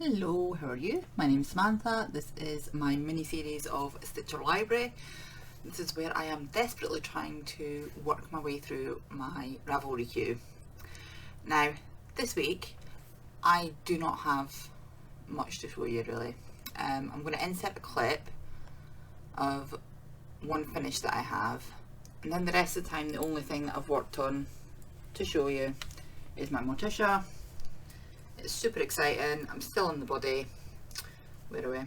Hello, how are you? My name's Samantha. This is my mini-series of Stitcher Library. This is where I am desperately trying to work my way through my Ravelry queue. Now, this week, I do not have much to show you really. I'm going to insert a clip of one finish that I have, and then the rest of the time the only thing that I've worked on to show you is my Morticia. It's super exciting. I'm still in the body. Where are we?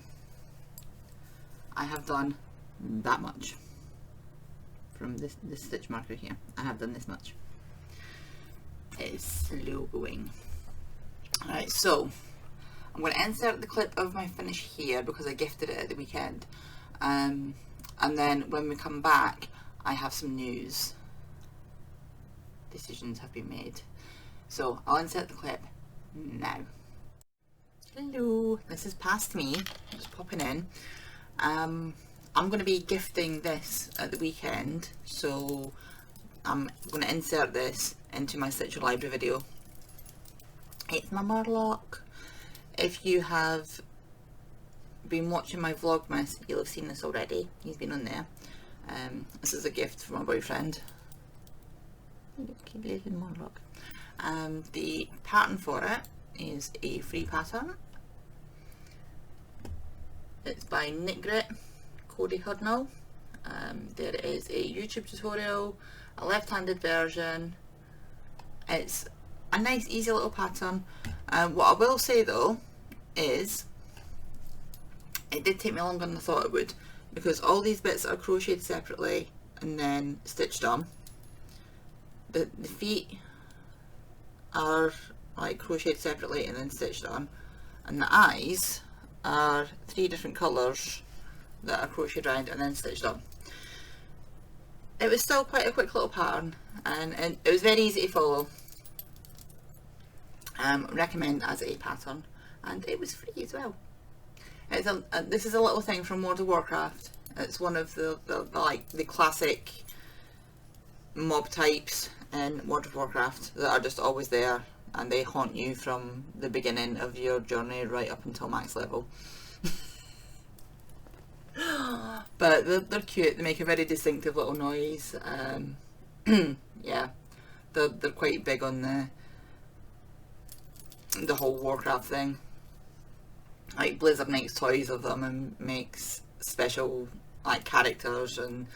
I have done that much from this stitch marker here. I have done this much. It's slow going. Alright, so I'm going to insert the clip of my finish here because I gifted it at the weekend. And then when we come back, I have some news. Decisions have been made. So I'll insert the clip now. Hello, this is past me, just popping in. I'm going to be gifting this at the weekend, so I'm going to insert this into my Stitcher Library video. It's my Murloc. If you have been watching my Vlogmas, you'll have seen this already. He's been on there. This is a gift from my boyfriend. Cute little Murloc. The pattern for it is a free pattern. It's by Knit Grit, Cody Hudnall. There is a YouTube tutorial, a left-handed version. It's a nice easy little pattern. What I will say though is it did take me longer than I thought it would, because all these bits are crocheted separately and then stitched on. The feet are like crocheted separately and then stitched on, and the eyes are 3 different colours that are crocheted around and then stitched on. It was still quite a quick little pattern, and it was very easy to follow. Recommend as a pattern, and it was free as well. It's this is a little thing from World of Warcraft. It's one of the classic mob types in World of Warcraft that are just always there, and they haunt you from the beginning of your journey right up until max level. But they're cute. They make a very distinctive little noise. Yeah, they're quite big on the whole Warcraft thing. Like Blizzard makes toys of them and makes special like characters and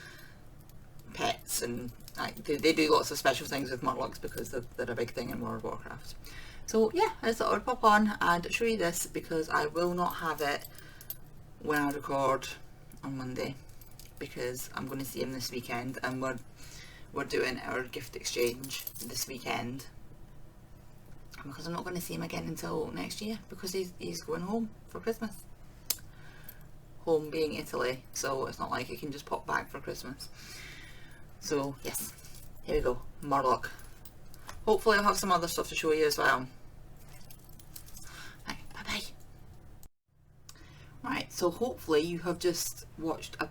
pets, and like they do lots of special things with Murlocs because they're a big thing in World of Warcraft. So yeah, I just thought I'd pop on and show you this because I will not have it when I record on Monday, because I'm going to see him this weekend, and we're doing our gift exchange this weekend, because I'm not going to see him again until next year because he's going home for Christmas. Home being Italy, so it's not like he can just pop back for Christmas. So yes, here we go, Murloc. Hopefully I'll have some other stuff to show you as well. Right, bye bye. Right, so hopefully you have just watched a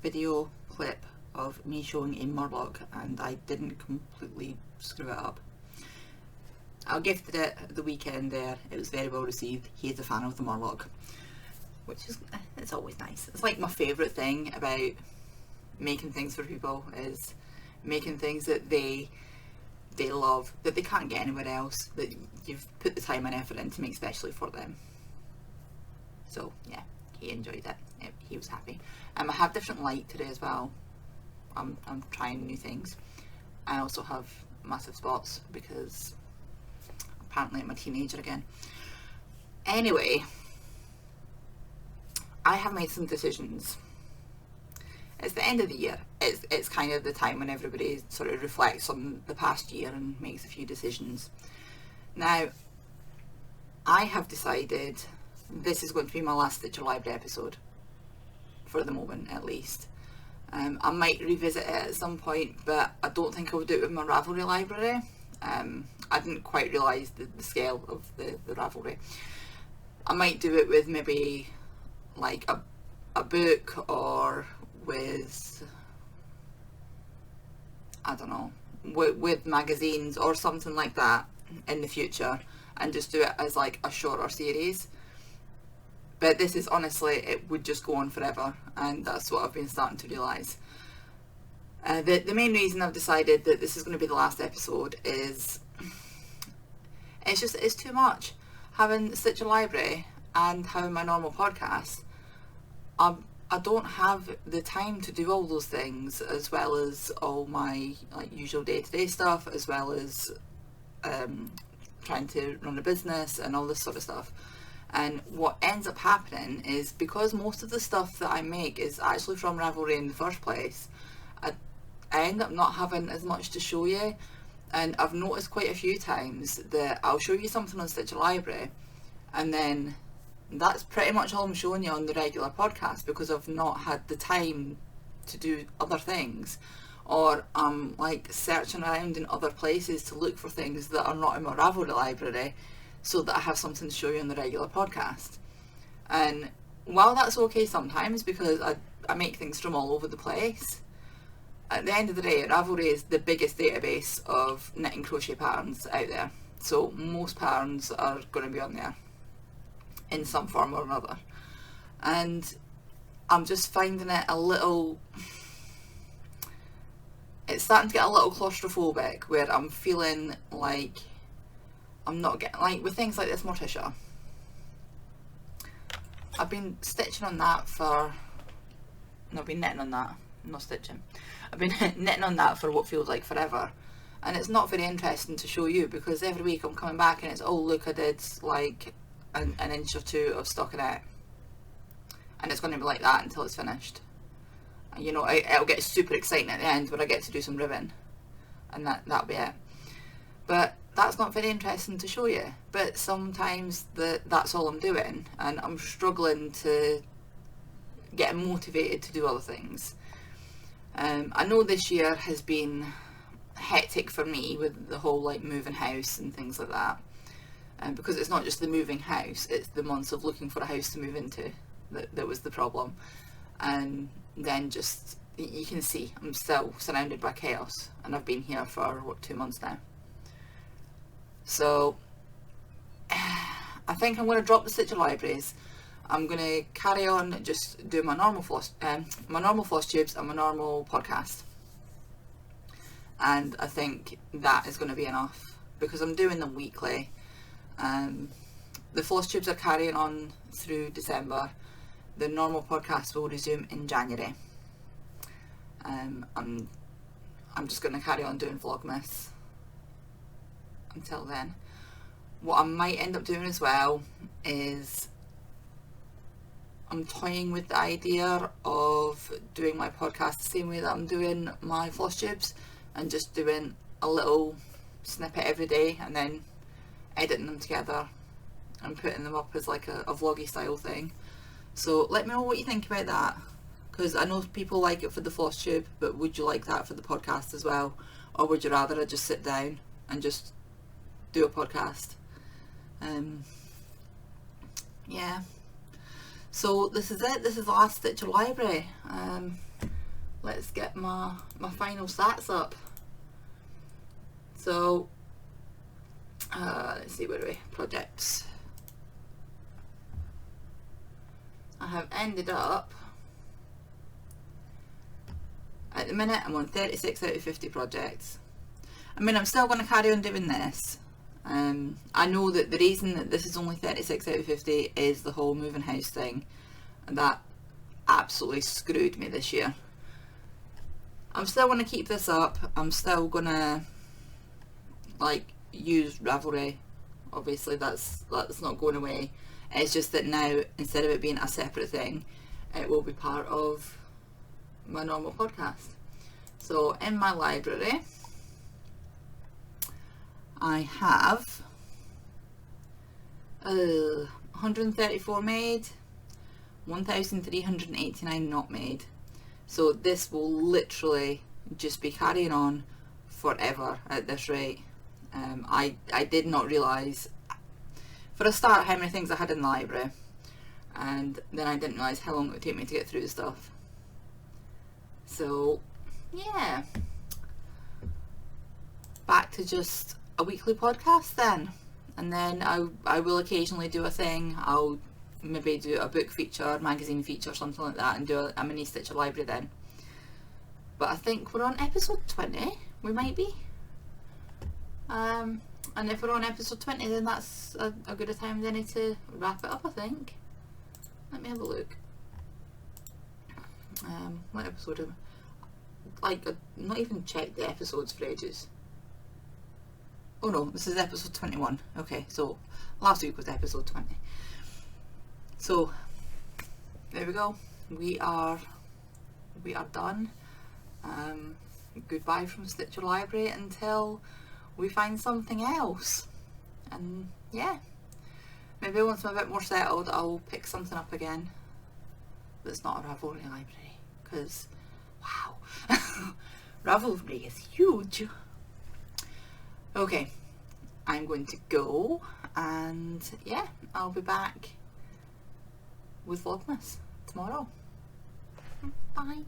video clip of me showing a Murloc and I didn't completely screw it up. I gifted it the weekend there. It was very well received. He is a fan of the Murloc, which is, it's always nice. It's like my favourite thing about making things for people is making things that they love, that they can't get anywhere else, that you've put the time and effort in to make specially for them. So yeah, he enjoyed it. He was happy. I have different light today as well. I'm trying new things. I also have massive spots because apparently I'm a teenager again. Anyway, I have made some decisions. It's the end of the year. It's kind of the time when everybody sort of reflects on the past year and makes a few decisions. Now, I have decided this is going to be my last Stitcher Library episode, for the moment at least. I might revisit it at some point, but I don't think I would do it with my Ravelry library. I didn't quite realise the scale of the Ravelry. I might do it with maybe like a book, or with, I don't know, with magazines or something like that in the future, and just do it as like a shorter series. But this is honestly, it would just go on forever, and that's what I've been starting to realise. The main reason I've decided that this is going to be the last episode is it's too much. Having Stitcher Library and having my normal podcast, I don't have the time to do all those things, as well as all my usual day-to-day stuff, as well as trying to run a business and all this sort of stuff. And what ends up happening is, because most of the stuff that I make is actually from Ravelry in the first place, I end up not having as much to show you. And I've noticed quite a few times that I'll show you something on Stitcher Library, and then that's pretty much all I'm showing you on the regular podcast, because I've not had the time to do other things, or I'm searching around in other places to look for things that are not in my Ravelry library, so that I have something to show you on the regular podcast. And while that's okay sometimes, because I make things from all over the place, at the end of the day, Ravelry is the biggest database of knitting crochet patterns out there. So most patterns are going to be on there in some form or another. And I'm just finding it it's starting to get a little claustrophobic, where I'm feeling like I'm not getting, with things like this Morticia. I've been stitching on that I've been knitting on that, not stitching. I've been knitting on that for what feels like forever. And it's not very interesting to show you, because every week I'm coming back and it's, oh look, I did an inch or two of stockinette. And it's going to be like that until it's finished. And it'll get super exciting at the end when I get to do some ribbon. And that'll be it. But that's not very interesting to show you. But sometimes that's all I'm doing, and I'm struggling to get motivated to do other things. I know this year has been hectic for me with the whole moving house and things like that. Because it's not just the moving house, it's the months of looking for a house to move into that was the problem. And then just, you can see I'm still surrounded by chaos, and I've been here for 2 months now. So I think I'm going to drop the Stitcher Libraries. I'm going to carry on just doing my normal floss tubes and my normal podcast. And I think that is going to be enough, because I'm doing them weekly. The floss tubes are carrying on through December. The normal podcast will resume in January. I'm just going to carry on doing Vlogmas until then. What I might end up doing as well is I'm toying with the idea of doing my podcast the same way that I'm doing my floss tubes, and just doing a little snippet every day and then editing them together and putting them up as a vloggy style thing. So let me know what you think about that, because I know people like it for the floss tube, but would you like that for the podcast as well? Or would you rather I just sit down and just do a podcast? Yeah. So this is it. This is the last Stitcher Library. Let's get my final stats up. So let's see, where are we? Projects. I have ended up, at the minute I'm on 36 out of 50 projects. I mean, I'm still going to carry on doing this. I know that the reason that this is only 36 out of 50 is the whole moving house thing, and that absolutely screwed me this year. I'm still going to keep this up. I'm still going to use Ravelry. Obviously that's not going away. It's just that now, instead of it being a separate thing, it will be part of my normal podcast. So in my library I have 134 made, 1,389 not made. So this will literally just be carrying on forever at this rate. I did not realise, for a start, how many things I had in the library, and then I didn't realise how long it would take me to get through the stuff. So yeah, back to just a weekly podcast then, and then I will occasionally do a thing. I'll maybe do a book feature, magazine feature, something like that, and do a mini Stitcher library then. But I think we're on episode 20, we might be. And if we're on episode 20, then that's a good a time then to wrap it up, I think. Let me have a look. What episode am I? Like, I've not even checked the episodes for ages. Oh no, this is episode 21. Okay, so last week was episode 20. So there we go. We are done. Goodbye from Stitcher Library until we find something else. And yeah, maybe once I'm a bit more settled, I'll pick something up again that's not a Ravelry library, because wow, Ravelry is huge. Okay, I'm going to go, and yeah, I'll be back with Vlogmas tomorrow. Bye.